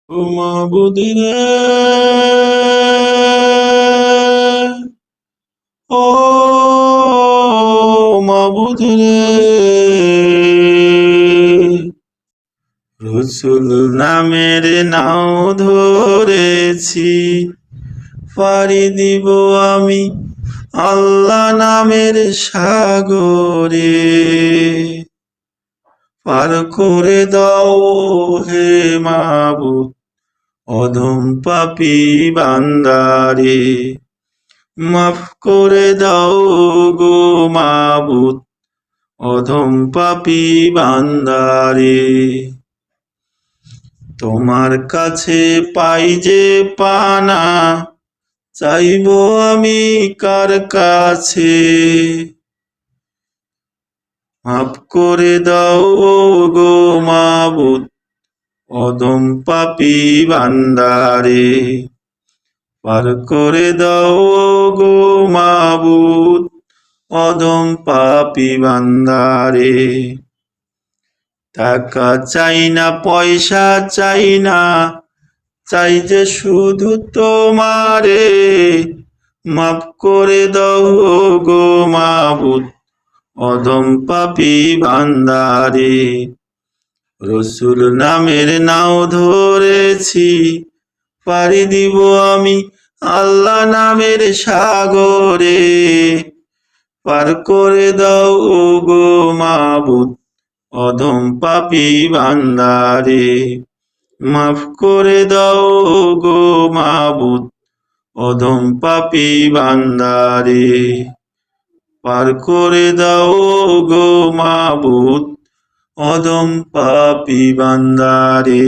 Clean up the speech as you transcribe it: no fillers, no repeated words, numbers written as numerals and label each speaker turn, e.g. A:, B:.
A: ও মাবুদ রে, ও মাবুদ রে, রসুল নামের নাও ধরেছি, পাড়ি দিব আমি আল্লাহ নামের সাগরে। পার করে দাও হে মাবুদ অধম পাপী বান্দারে, মাফ করে দাও গো মাবুদ অধম পাপী বান্দারে। তোমার কাছে পাই যে পানা, চাইব আমি কার কাছে। মাফ করে দাও গো মাবুদ অধম পাপী বান্দারে, পার করে দাও গো মাবুদ অধম পাপী বান্দারে। টাকা চাই না, পয়সা চাই না, চাই যে শুধু তোমারে। মাফ করে দাও গো মাবুদ অধম পাপী বান্দারে। রসুল নামের নাও ধরেছি, পাড়ি দিব আমি আল্লাহ নামের সাগরে। পার করে দাও গো মাবুদ অধম পাপী বান্দারে। মাফ করে দাও গো মাবুদ অধম পাপী বান্দারে। পার করে দাও গো মাবুদ অধম পাপী বান্দারে।